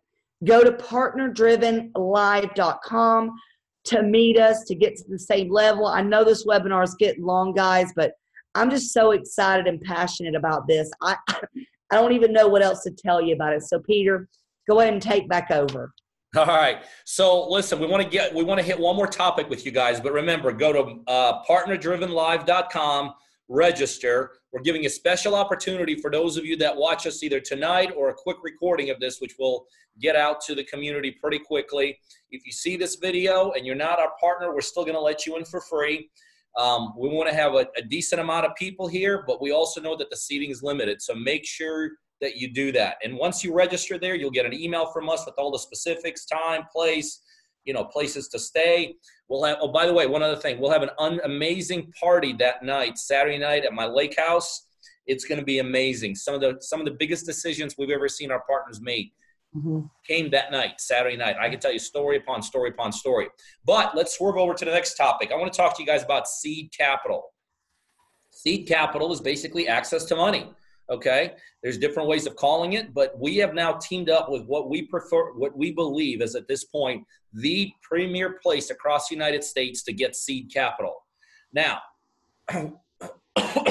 go to PartnerDrivenLive.com to meet us, to get to the same level. I know this webinar is getting long, guys, but I'm just so excited and passionate about this. I don't even know what else to tell you about it. So, Peter, go ahead and take back over. All right. So listen, we want to hit one more topic with you guys, but remember, go to PartnerDrivenLive.com. Register. We're giving a special opportunity for those of you that watch us either tonight or a quick recording of this, which will get out to the community pretty quickly. If you see this video and you're not our partner, we're still going to let you in for free. We want to have a decent amount of people here, but we also know that the seating is limited. So make sure that you do that. And once you register there, you'll get an email from us with all the specifics, time, place, places to stay. We'll have, oh, by the way, one other thing, we'll have an amazing party that night, Saturday night at my lake house. It's going to be amazing. Some of the biggest decisions we've ever seen our partners make came that night, Saturday night. I can tell you story upon story upon story. But let's swerve over to the next topic. I want to talk to you guys about seed capital. Seed capital is basically access to money. Okay, there's different ways of calling it, but we have now teamed up with what we believe is at this point the premier place across the United States to get seed capital. Now,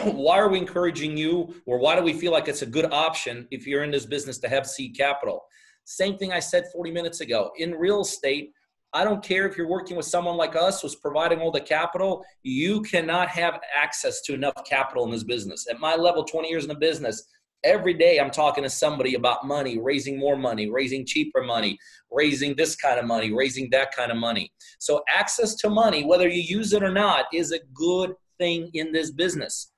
why are we encouraging you, or why do we feel like it's a good option if you're in this business to have seed capital? Same thing I said 40 minutes ago. In real estate, I don't care if you're working with someone like us who's providing all the capital, you cannot have access to enough capital in this business. At my level, 20 years in the business, every day I'm talking to somebody about money, raising more money, raising cheaper money, raising this kind of money, raising that kind of money. So access to money, whether you use it or not, is a good thing in this business.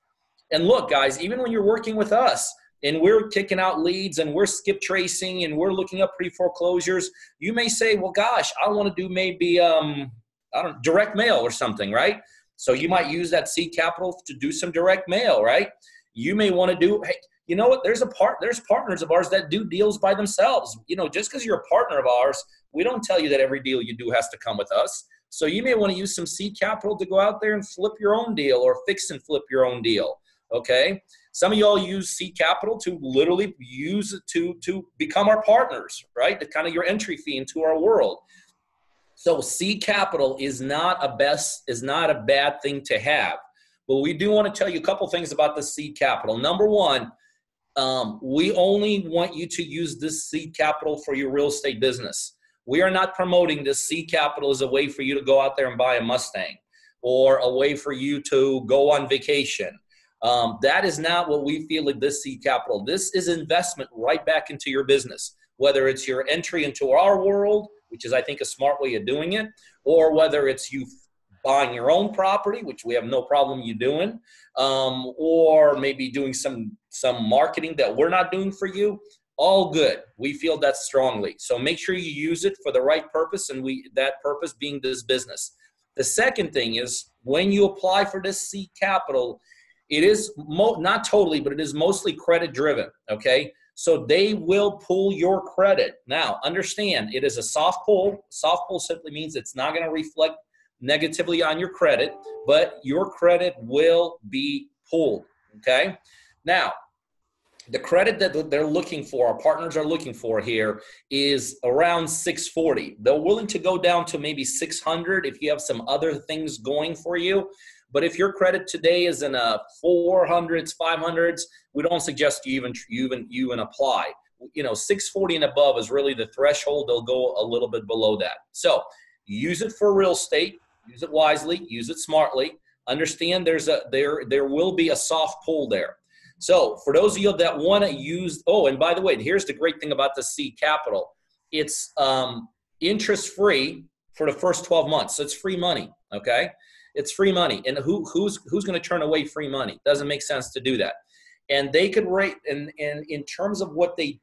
And look, guys, even when you're working with us, and we're kicking out leads and we're skip tracing and we're looking up pre-foreclosures, you may say, well, gosh, I want to do maybe, direct mail or something, right? So you might use that seed capital to do some direct mail, right? You may want to do, hey, you know what? There's partners of ours that do deals by themselves. Just because you're a partner of ours, we don't tell you that every deal you do has to come with us. So you may want to use some seed capital to go out there and flip your own deal or fix and flip your own deal, okay? Some of y'all use seed capital to literally use it to become our partners, right? The kind of your entry fee into our world. So seed capital is not a bad thing to have. But we do want to tell you a couple things about the seed capital. Number one, we only want you to use this seed capital for your real estate business. We are not promoting this seed capital as a way for you to go out there and buy a Mustang or a way for you to go on vacation. That is not what we feel like this seed capital. This is investment right back into your business, whether it's your entry into our world, which is, I think, a smart way of doing it, or whether it's you buying your own property, which we have no problem you doing, or maybe doing some marketing that we're not doing for you. All good. We feel that strongly. So make sure you use it for the right purpose, and that purpose being this business. The second thing is when you apply for this seed capital, it is not totally, but it is mostly credit driven, okay? So they will pull your credit. Now, understand, it is a soft pull. Soft pull simply means it's not going to reflect negatively on your credit, but your credit will be pulled, okay? Now, the credit that they're looking for, our partners are looking for here, is around 640. They're willing to go down to maybe 600 if you have some other things going for you. But if your credit today is in a 400s, 500s, we don't suggest you even apply. 640 and above is really the threshold. They'll go a little bit below that. So use it for real estate. Use it wisely. Use it smartly. Understand there will be a soft pull there. So for those of you that want to use, and by the way, here's the great thing about the seed capital. It's interest-free for the first 12 months. So it's free money, okay? It's free money. And who's going to turn away free money? Doesn't make sense to do that. And they could rate, and in terms of what they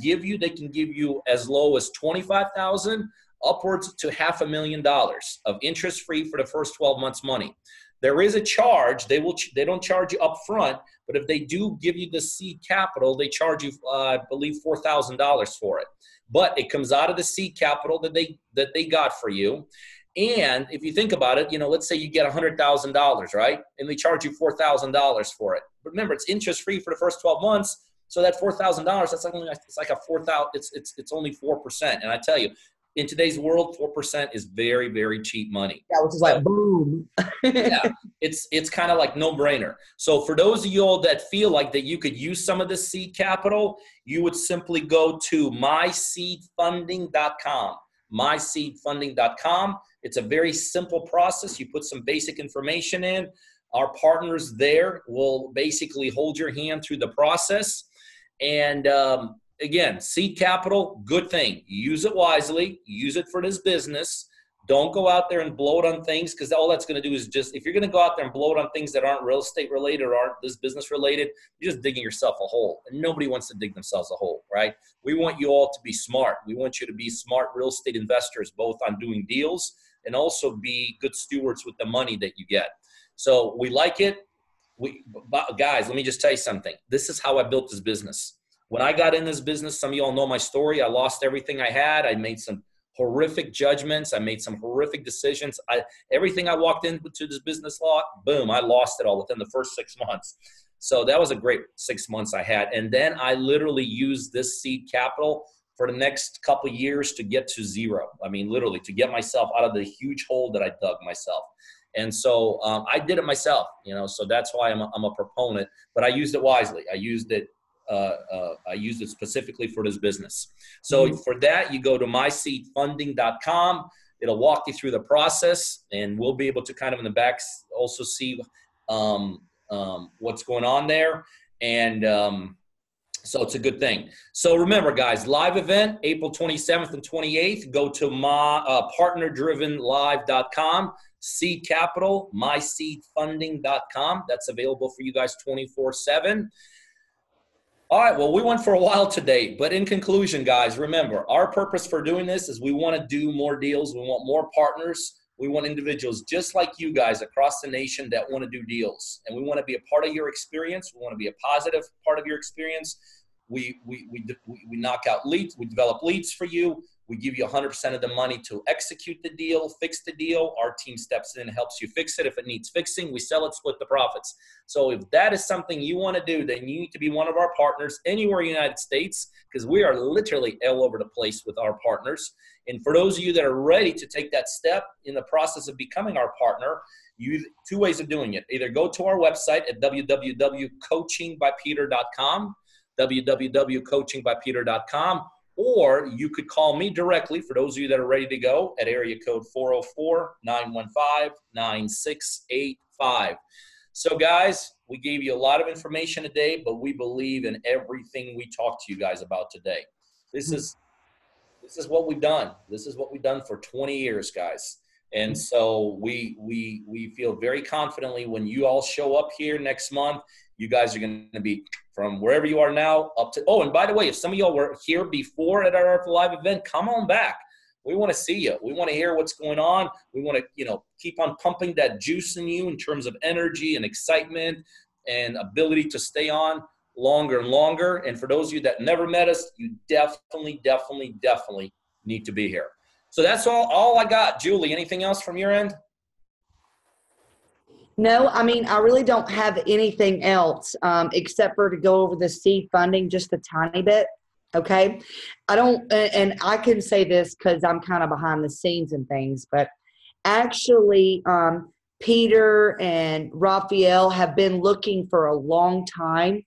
give you, they can give you as low as $25,000 upwards to $500,000 of interest-free for the first 12 months money. There is a charge. They don't charge you up front, but if they do give you the seed capital, they charge you, I believe, $4,000 for it. But it comes out of the seed capital that they got for you. And if you think about it, let's say you get $100,000, right? And they charge you $4,000 for it. But remember, it's interest-free for the first 12 months. So that $4,000, it's like a 4,000. It's only 4%. And I tell you, in today's world, 4% is very, very cheap money. Yeah, which is like boom. Yeah, it's kind of like no-brainer. So for those of you all that feel like that you could use some of this seed capital, you would simply go to myseedfunding.com. myseedfunding.com. It's a very simple process. You put some basic information in. Our partners there will basically hold your hand through the process. And again, seed capital, good thing. Use it wisely. Use it for this business. Don't go out there and blow it on things, because all that's going to do is if you're going to go out there and blow it on things that aren't real estate related or aren't this business related, you're just digging yourself a hole. And nobody wants to dig themselves a hole, right? We want you all to be smart. We want you to be smart real estate investors, both on doing deals and also be good stewards with the money that you get. So we like it. Guys, let me just tell you something. This is how I built this business. When I got in this business, some of you all know my story. I lost everything I had. I made some horrific judgments. I made some horrific decisions. Everything I walked into this business law, boom, I lost it all within the first 6 months. So that was a great 6 months I had. And then I literally used this seed capital for the next couple of years to get to zero. I mean, literally to get myself out of the huge hole that I dug myself. And so I did it myself, so that's why I'm a proponent, but I used it wisely. I used it specifically for this business. So for that, you go to myseedfunding.com. It'll walk you through the process, and we'll be able to kind of in the back also see what's going on there. And so it's a good thing. So remember, guys, live event, April 27th and 28th. Go to partnerdrivenlive.com. Seed capital, myseedfunding.com. That's available for you guys 24/7. All right, well, we went for a while today, but in conclusion, guys, remember, our purpose for doing this is we want to do more deals. We want more partners. We want individuals just like you guys across the nation that want to do deals. And we want to be a part of your experience. We want to be a positive part of your experience. We knock out leads. We develop leads for you. We give you 100% of the money to execute the deal, fix the deal. Our team steps in and helps you fix it. If it needs fixing, we sell it, split the profits. So if that is something you want to do, then you need to be one of our partners anywhere in the United States, because we are literally all over the place with our partners. And for those of you that are ready to take that step in the process of becoming our partner, two ways of doing it. Either go to our website at www.coachingbypeter.com, www.coachingbypeter.com, or you could call me directly for those of you that are ready to go at area code 404-915-9685. So guys, we gave you a lot of information today, but we believe in everything we talked to you guys about today. This is what we've done. This is what we've done for 20 years, guys. And so we feel very confidently when you all show up here next month, you guys are going to be from wherever you are now up to, and by the way, if some of y'all were here before at our live event, come on back. We want to see you. We want to hear what's going on. We want to, keep on pumping that juice in you in terms of energy and excitement and ability to stay on longer and longer. And for those of you that never met us, you definitely need to be here. So that's all I got. Julie, anything else from your end? No, I mean, I really don't have anything else except for to go over the seed funding just a tiny bit. Okay. And I can say this because I'm kind of behind the scenes and things, but actually Peter and Raphael have been looking for a long time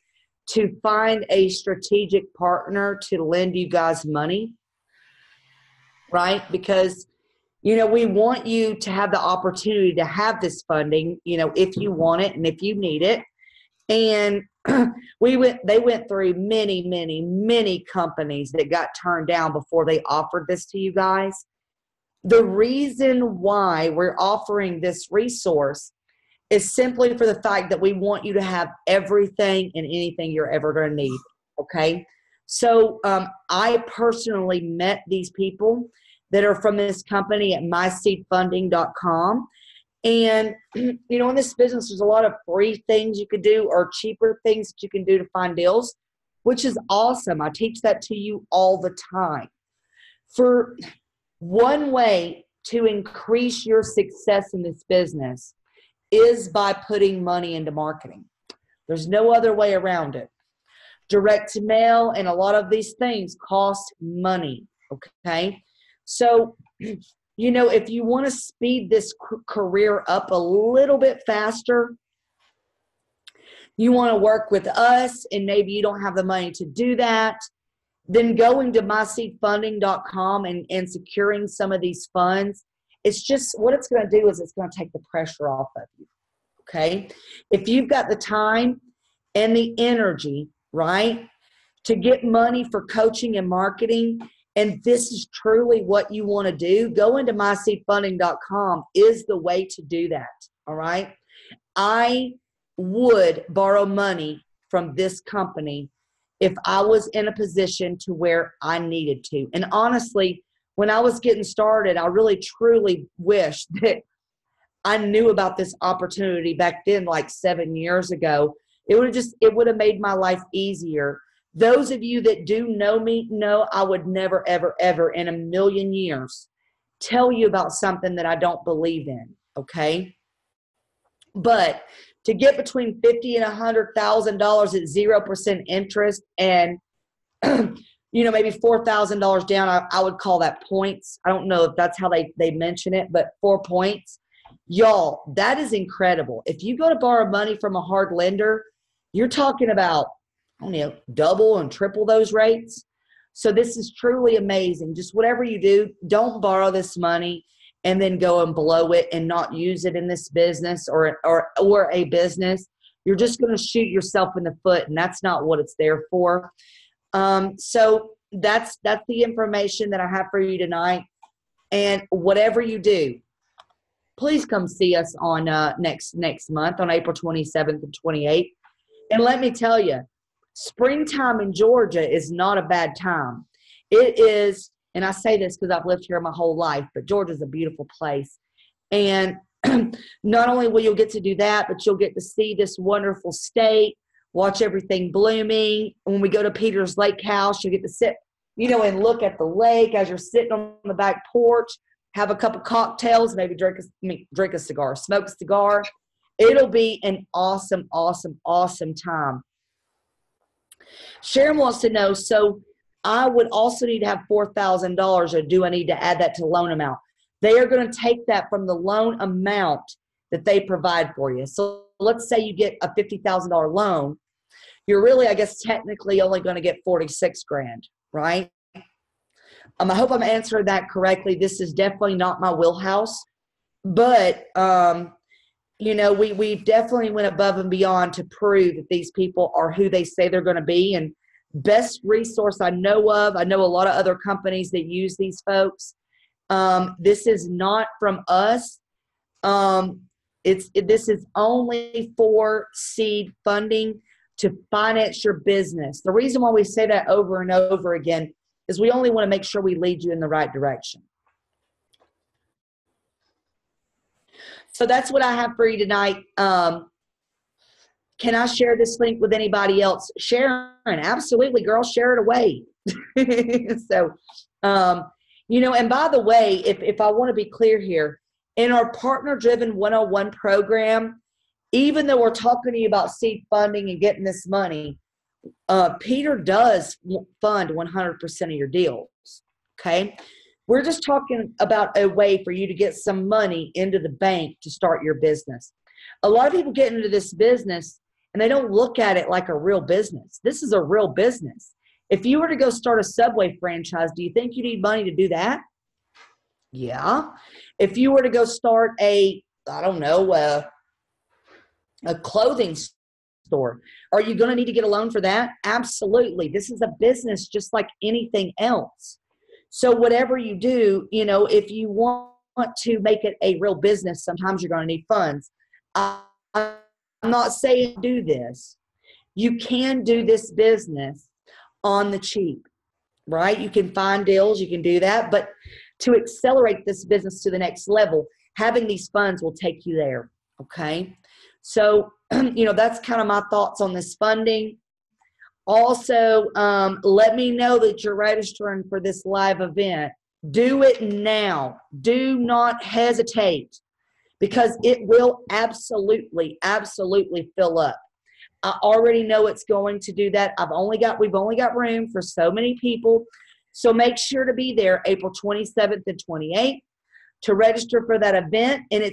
to find a strategic partner to lend you guys money, right? Because, we want you to have the opportunity to have this funding, if you want it and if you need it. And they went through many, many, many companies that got turned down before they offered this to you guys. The reason why we're offering this resource is simply for the fact that we want you to have everything and anything you're ever going to need. Okay. So I personally met these people that are from this company at myseedfunding.com. And, in this business, there's a lot of free things you could do or cheaper things that you can do to find deals, which is awesome. I teach that to you all the time. For one way to increase your success in this business is by putting money into marketing. There's no other way around it. Direct to mail and a lot of these things cost money, okay? So, if you want to speed this career up a little bit faster, you want to work with us and maybe you don't have the money to do that, then going to myseedfunding.com and securing some of these funds, it's just what it's going to do is it's going to take the pressure off of you, okay? If you've got the time and the energy, right, to get money for coaching and marketing, and this is truly what you want to do, go into myseedfunding.com is the way to do that, all right? I would borrow money from this company if I was in a position to where I needed to. And honestly, when I was getting started, I really, truly wish that I knew about this opportunity back then, like 7 years ago. It would have made my life easier. Those of you that do know me know I would never, ever, ever in a million years tell you about something that I don't believe in, okay? But to get between $50,000 and $100,000 at 0% interest and, maybe $4,000 down, I would call that points. I don't know if that's how they mention it, but 4 points. Y'all, that is incredible. If you go to borrow money from a hard lender, you're talking about double and triple those rates. So this is truly amazing. Just whatever you do, don't borrow this money and then go and blow it and not use it in this business or a business. You're just going to shoot yourself in the foot, and that's not what it's there for. So that's the information that I have for you tonight. And whatever you do, please come see us on next month on April 27th and 28th. And let me tell you, springtime in Georgia is not a bad time. It is, and I say this because I've lived here my whole life, but Georgia's a beautiful place. And not only will you get to do that, but you'll get to see this wonderful state, watch everything blooming. When we go to Peter's Lake House, you'll get to sit, and look at the lake as you're sitting on the back porch, have a couple cocktails, maybe drink a cigar, smoke a cigar. It'll be an awesome, awesome, awesome time. Sharon wants to know, so I would also need to have $4,000, or do I need to add that to loan amount? They are going to take that from the loan amount that they provide for you. So let's say you get a $50,000 loan. You're really, I guess, technically only going to get $46,000, right? I hope I'm answering that correctly. This is definitely not my wheelhouse, but we definitely went above and beyond to prove that these people are who they say they're going to be. And best resource I know of, I know a lot of other companies that use these folks. This is not from us. This is only for seed funding to finance your business. The reason why we say that over and over again is we only want to make sure we lead you in the right direction. So that's what I have for you tonight. Can I share this link with anybody else? Sharon, absolutely, girl, share it away. So, and by the way, if I want to be clear here, in our Partner-Driven 101 program, even though we're talking to you about seed funding and getting this money, Peter does fund 100% of your deals, okay? We're just talking about a way for you to get some money into the bank to start your business. A lot of people get into this business and they don't look at it like a real business. This is a real business. If you were to go start a Subway franchise, do you think you need money to do that? Yeah. If you were to go start a clothing store, are you going to need to get a loan for that? Absolutely. This is a business just like anything else. So whatever you do, if you want to make it a real business, sometimes you're going to need funds. I'm not saying do this. You can do this business on the cheap, right? You can find deals, you can do that. But to accelerate this business to the next level, having these funds will take you there, okay? So, that's kind of my thoughts on this funding. Also, let me know that you're registering for this live event. Do it now. Do not hesitate, because it will absolutely fill up. I already know it's going to do that. We've only got room for so many people. So make sure to be there April 27th and 28th to register for that event. And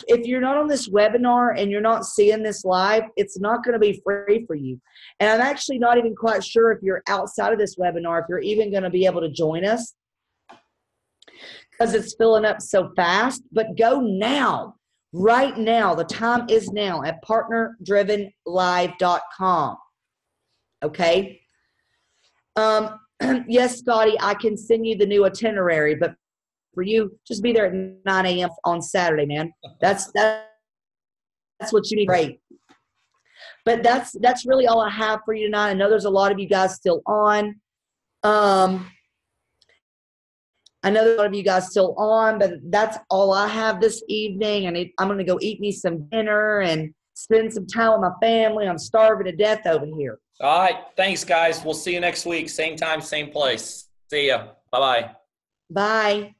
if you're not on this webinar and you're not seeing this live, it's not going to be free for you. And I'm actually not even quite sure if you're outside of this webinar, if you're even going to be able to join us, because it's filling up so fast. But go now, right now. The time is now at partnerdrivenlive.com. Okay. Yes, Scotty, I can send you the new itinerary, but for you, just be there at 9 a.m. on Saturday, man. That's what you need. Great. But that's really all I have for you tonight. I know there's a lot of you guys still on. But that's all I have this evening. And I'm going to go eat me some dinner and spend some time with my family. I'm starving to death over here. All right. Thanks, guys. We'll see you next week. Same time, same place. See ya. Bye-bye. Bye.